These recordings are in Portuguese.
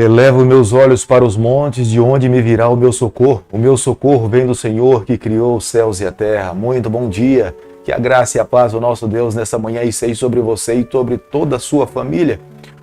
Elevo meus olhos para os montes, de onde me virá o meu socorro. O meu socorro vem do Senhor, que criou os céus e a terra. Muito bom dia. Que a graça e a paz do nosso Deus nessa manhã esteja sobre você e sobre toda a sua família.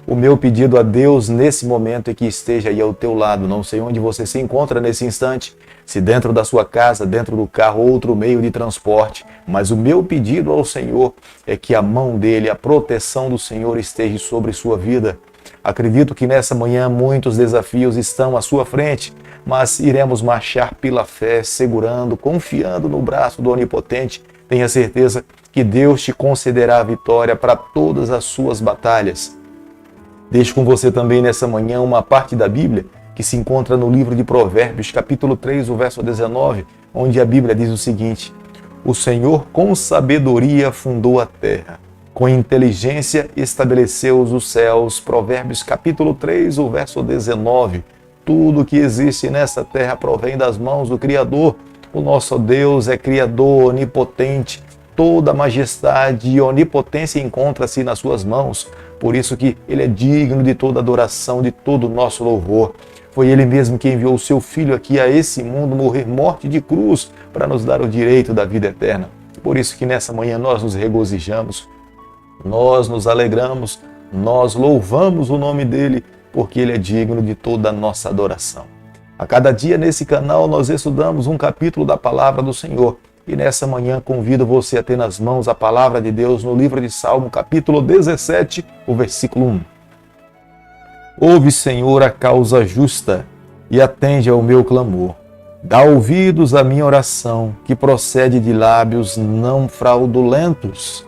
O meu pedido a Deus nesse momento é que esteja aí ao teu lado. Não sei onde você se encontra nesse instante, se dentro da sua casa, dentro do carro ou outro meio de transporte. Mas o meu pedido ao Senhor é que a mão dele, a proteção do Senhor esteja sobre sua vida. Acredito que nessa manhã muitos desafios estão à sua frente, mas iremos marchar pela fé, segurando, confiando no braço do Onipotente. Tenha certeza que Deus te concederá a vitória para todas as suas batalhas. Deixo com você também nessa manhã uma parte da Bíblia que se encontra no livro de Provérbios, capítulo 3, o verso 19, onde a Bíblia diz o seguinte: O Senhor com sabedoria fundou a terra, com inteligência estabeleceu os céus. Provérbios capítulo 3, o verso 19. Tudo que existe nessa terra provém das mãos do Criador. O nosso Deus é Criador, onipotente. Toda majestade e onipotência encontra-se nas suas mãos. Por isso que Ele é digno de toda adoração, de todo o nosso louvor. Foi Ele mesmo que enviou o seu Filho aqui a esse mundo morrer morte de cruz para nos dar o direito da vida eterna. Por isso que nessa manhã nós nos regozijamos, nós nos alegramos, nós louvamos o nome dEle, porque Ele é digno de toda a nossa adoração. A cada dia nesse canal nós estudamos um capítulo da Palavra do Senhor. E nessa manhã convido você a ter nas mãos a Palavra de Deus no livro de Salmo, capítulo 17, o versículo 1. Ouve, Senhor, a causa justa e atende ao meu clamor. Dá ouvidos à minha oração, que procede de lábios não fraudulentos.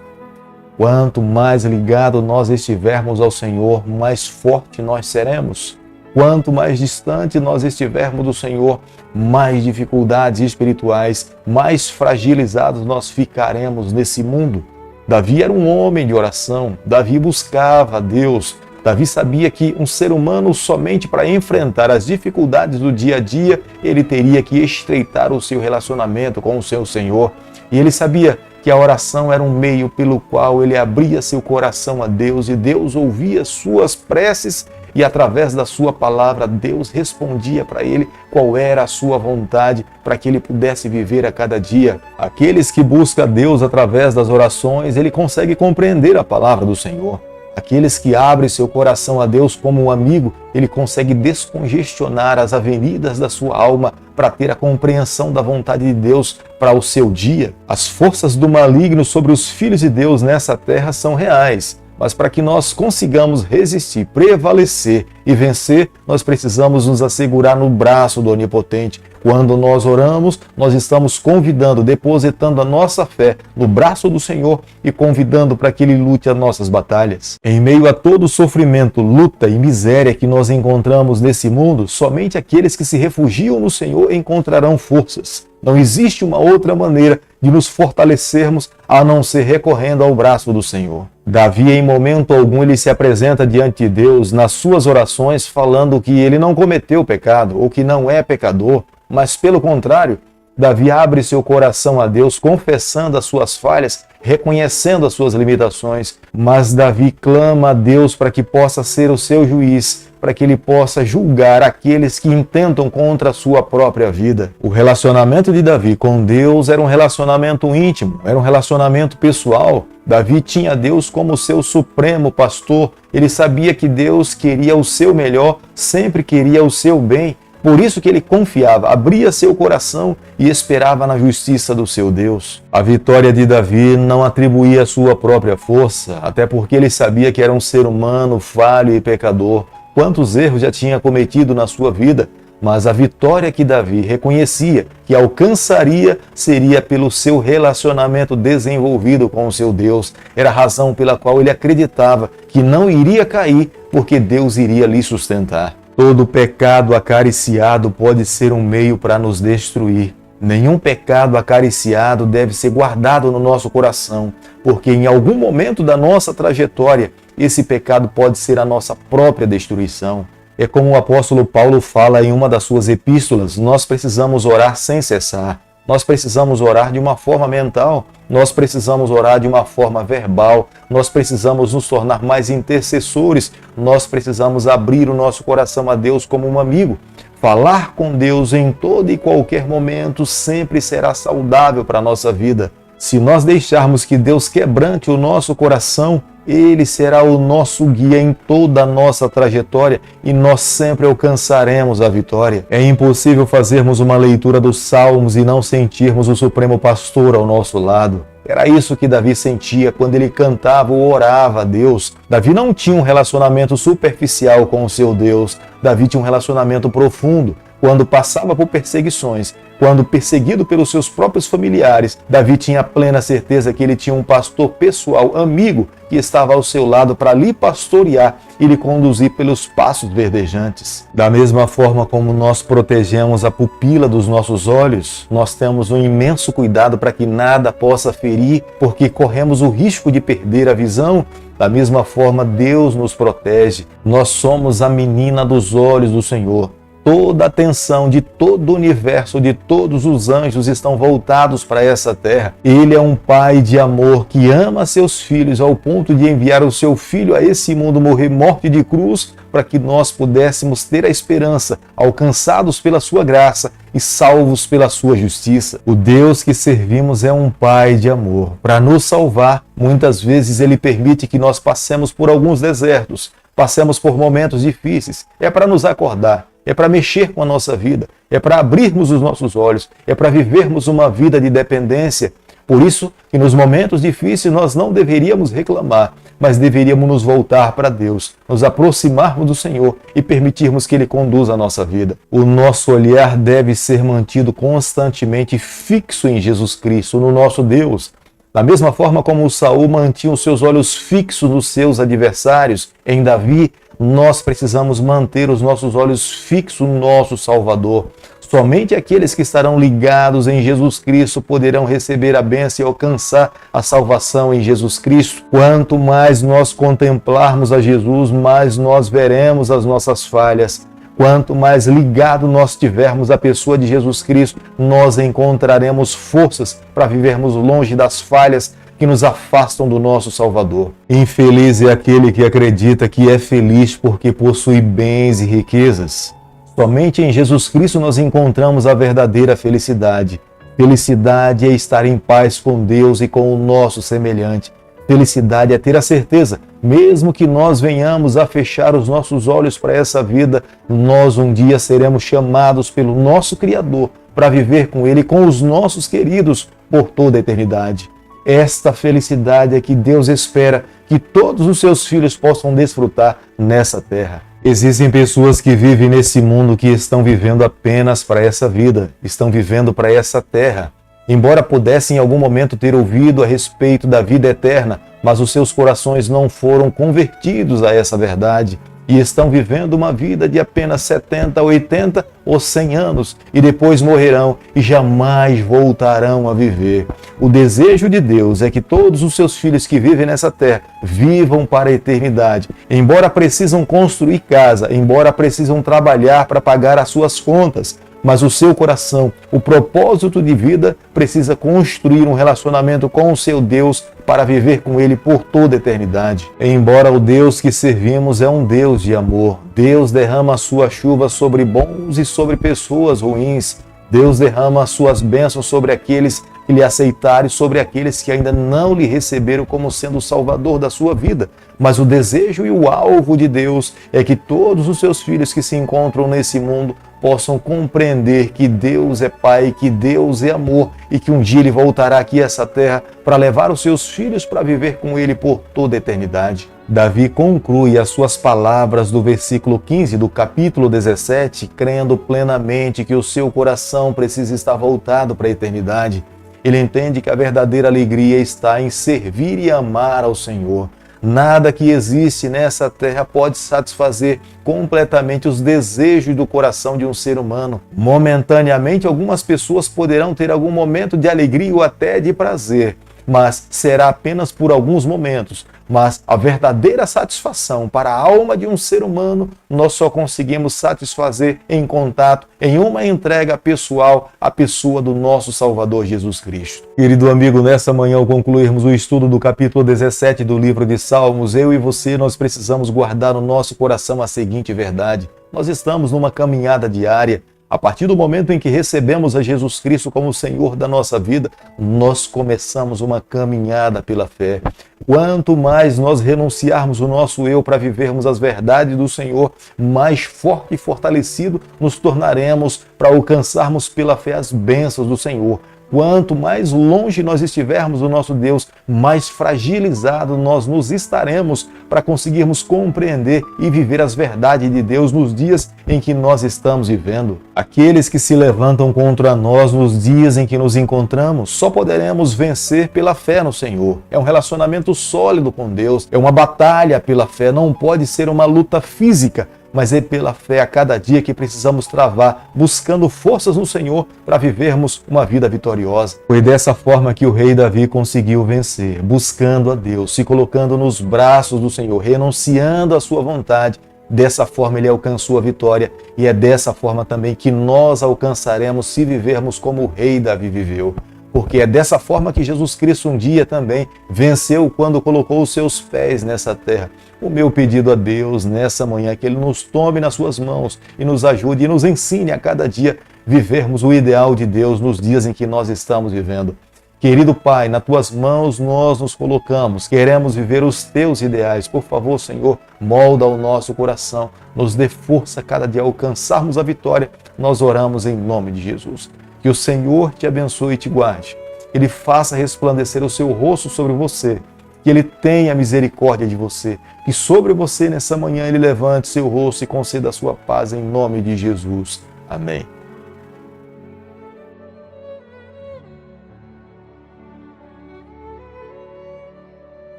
Quanto mais ligado nós estivermos ao Senhor, mais forte nós seremos. Quanto mais distante nós estivermos do Senhor, mais dificuldades espirituais, mais fragilizados nós ficaremos nesse mundo. Davi era um homem de oração, Davi buscava a Deus. Davi sabia que um ser humano, somente para enfrentar as dificuldades do dia a dia, ele teria que estreitar o seu relacionamento com o seu Senhor. E ele sabia que a oração era um meio pelo qual ele abria seu coração a Deus e Deus ouvia suas preces e através da sua palavra Deus respondia para ele qual era a sua vontade para que ele pudesse viver a cada dia. Aqueles que buscam a Deus através das orações, ele consegue compreender a palavra do Senhor. Aqueles que abrem seu coração a Deus como um amigo, ele consegue descongestionar as avenidas da sua alma para ter a compreensão da vontade de Deus para o seu dia. As forças do maligno sobre os filhos de Deus nessa terra são reais, mas para que nós consigamos resistir, prevalecer e vencer, nós precisamos nos assegurar no braço do Onipotente. Quando nós oramos, nós estamos convidando, depositando a nossa fé no braço do Senhor e convidando para que Ele lute as nossas batalhas. Em meio a todo o sofrimento, luta e miséria que nós encontramos nesse mundo, somente aqueles que se refugiam no Senhor encontrarão forças. Não existe uma outra maneira de nos fortalecermos a não ser recorrendo ao braço do Senhor. Davi, em momento algum, ele se apresenta diante de Deus nas suas orações falando que ele não cometeu pecado ou que não é pecador, mas pelo contrário, Davi abre seu coração a Deus, confessando as suas falhas, reconhecendo as suas limitações, mas Davi clama a Deus para que possa ser o seu juiz, para que ele possa julgar aqueles que intentam contra a sua própria vida. O relacionamento de Davi com Deus era um relacionamento íntimo, era um relacionamento pessoal. Davi tinha Deus como seu supremo pastor, ele sabia que Deus queria o seu melhor, sempre queria o seu bem. Por isso que ele confiava, abria seu coração e esperava na justiça do seu Deus. A vitória de Davi não atribuía a sua própria força, até porque ele sabia que era um ser humano falho e pecador. Quantos erros já tinha cometido na sua vida, mas a vitória que Davi reconhecia que alcançaria seria pelo seu relacionamento desenvolvido com o seu Deus. Era a razão pela qual ele acreditava que não iria cair, porque Deus iria lhe sustentar. Todo pecado acariciado pode ser um meio para nos destruir. Nenhum pecado acariciado deve ser guardado no nosso coração, porque em algum momento da nossa trajetória, esse pecado pode ser a nossa própria destruição. É como o apóstolo Paulo fala em uma das suas epístolas, nós precisamos orar sem cessar. Nós precisamos orar de uma forma mental, nós precisamos orar de uma forma verbal, nós precisamos nos tornar mais intercessores, nós precisamos abrir o nosso coração a Deus como um amigo. Falar com Deus em todo e qualquer momento sempre será saudável para a nossa vida. Se nós deixarmos que Deus quebrante o nosso coração, Ele será o nosso guia em toda a nossa trajetória e nós sempre alcançaremos a vitória. É impossível fazermos uma leitura dos Salmos e não sentirmos o Supremo Pastor ao nosso lado. Era isso que Davi sentia quando ele cantava ou orava a Deus. Davi não tinha um relacionamento superficial com o seu Deus. Davi tinha um relacionamento profundo. Quando passava por perseguições, quando perseguido pelos seus próprios familiares, Davi tinha plena certeza que ele tinha um pastor pessoal, amigo, que estava ao seu lado para lhe pastorear e lhe conduzir pelos passos verdejantes. Da mesma forma como nós protegemos a pupila dos nossos olhos, nós temos um imenso cuidado para que nada possa ferir, porque corremos o risco de perder a visão. Da mesma forma, Deus nos protege. Nós somos a menina dos olhos do Senhor. Toda a atenção de todo o universo, de todos os anjos estão voltados para essa terra. Ele é um pai de amor que ama seus filhos ao ponto de enviar o seu filho a esse mundo morrer morte de cruz para que nós pudéssemos ter a esperança, alcançados pela sua graça e salvos pela sua justiça. O Deus que servimos é um pai de amor. Para nos salvar, muitas vezes Ele permite que nós passemos por alguns desertos, passemos por momentos difíceis. É para nos acordar. É para mexer com a nossa vida, é para abrirmos os nossos olhos, é para vivermos uma vida de dependência. Por isso que nos momentos difíceis nós não deveríamos reclamar, mas deveríamos nos voltar para Deus, nos aproximarmos do Senhor e permitirmos que Ele conduza a nossa vida. O nosso olhar deve ser mantido constantemente fixo em Jesus Cristo, no nosso Deus. Da mesma forma como Saul mantinha os seus olhos fixos nos seus adversários, em Davi, nós precisamos manter os nossos olhos fixos no nosso Salvador. Somente aqueles que estarão ligados em Jesus Cristo poderão receber a bênção e alcançar a salvação em Jesus Cristo. Quanto mais nós contemplarmos a Jesus, mais nós veremos as nossas falhas. Quanto mais ligado nós tivermos à pessoa de Jesus Cristo, nós encontraremos forças para vivermos longe das falhas que nos afastam do nosso Salvador. Infeliz é aquele que acredita que é feliz porque possui bens e riquezas. Somente em Jesus Cristo nós encontramos a verdadeira felicidade. Felicidade é estar em paz com Deus e com o nosso semelhante. Felicidade é ter a certeza, mesmo que nós venhamos a fechar os nossos olhos para essa vida, nós um dia seremos chamados pelo nosso Criador para viver com Ele e com os nossos queridos por toda a eternidade. Esta felicidade é que Deus espera que todos os seus filhos possam desfrutar nessa terra. Existem pessoas que vivem nesse mundo que estão vivendo apenas para essa vida, estão vivendo para essa terra. Embora pudessem em algum momento ter ouvido a respeito da vida eterna, mas os seus corações não foram convertidos a essa verdade e estão vivendo uma vida de apenas 70, 80 ou 100 anos e depois morrerão e jamais voltarão a viver. O desejo de Deus é que todos os seus filhos que vivem nessa terra vivam para a eternidade. Embora precisam construir casa, embora precisam trabalhar para pagar as suas contas, mas o seu coração, o propósito de vida, precisa construir um relacionamento com o seu Deus para viver com Ele por toda a eternidade. Embora o Deus que servimos é um Deus de amor, Deus derrama a sua chuva sobre bons e sobre pessoas ruins. Deus derrama as suas bênçãos sobre aqueles que lhe aceitaram e sobre aqueles que ainda não lhe receberam como sendo o Salvador da sua vida. Mas o desejo e o alvo de Deus é que todos os seus filhos que se encontram nesse mundo possam compreender que Deus é Pai, que Deus é amor e que um dia Ele voltará aqui a essa terra para levar os seus filhos para viver com Ele por toda a eternidade. Davi conclui as suas palavras do versículo 15 do capítulo 17, crendo plenamente que o seu coração precisa estar voltado para a eternidade. Ele entende que a verdadeira alegria está em servir e amar ao Senhor. Nada que existe nessa terra pode satisfazer completamente os desejos do coração de um ser humano. Momentaneamente, algumas pessoas poderão ter algum momento de alegria ou até de prazer, mas será apenas por alguns momentos. Mas a verdadeira satisfação para a alma de um ser humano, nós só conseguimos satisfazer em contato, em uma entrega pessoal à pessoa do nosso Salvador Jesus Cristo. Querido amigo, nessa manhã, ao concluirmos o estudo do capítulo 17 do livro de Salmos, eu e você, nós precisamos guardar no nosso coração a seguinte verdade. Nós estamos numa caminhada diária. A partir do momento em que recebemos a Jesus Cristo como Senhor da nossa vida, nós começamos uma caminhada pela fé. Quanto mais nós renunciarmos o nosso eu para vivermos as verdades do Senhor, mais forte e fortalecido nos tornaremos para alcançarmos pela fé as bênçãos do Senhor. Quanto mais longe nós estivermos do nosso Deus, mais fragilizado nós nos estaremos para conseguirmos compreender e viver as verdades de Deus nos dias em que nós estamos vivendo. Aqueles que se levantam contra nós nos dias em que nos encontramos, só poderemos vencer pela fé no Senhor. É um relacionamento sólido com Deus, é uma batalha pela fé, não pode ser uma luta física, mas é pela fé a cada dia que precisamos travar, buscando forças no Senhor para vivermos uma vida vitoriosa. Foi dessa forma que o rei Davi conseguiu vencer, buscando a Deus, se colocando nos braços do Senhor, renunciando à sua vontade. Dessa forma ele alcançou a vitória e é dessa forma também que nós alcançaremos se vivermos como o rei Davi viveu. Porque é dessa forma que Jesus Cristo um dia também venceu quando colocou os seus pés nessa terra. O meu pedido a Deus nessa manhã é que Ele nos tome nas suas mãos e nos ajude e nos ensine a cada dia vivermos o ideal de Deus nos dias em que nós estamos vivendo. Querido Pai, nas Tuas mãos nós nos colocamos, queremos viver os Teus ideais. Por favor, Senhor, molda o nosso coração, nos dê força a cada dia a alcançarmos a vitória. Nós oramos em nome de Jesus. Que o Senhor te abençoe e te guarde. Ele faça resplandecer o seu rosto sobre você. Que Ele tenha misericórdia de você. Que sobre você nessa manhã Ele levante seu rosto e conceda a sua paz em nome de Jesus. Amém.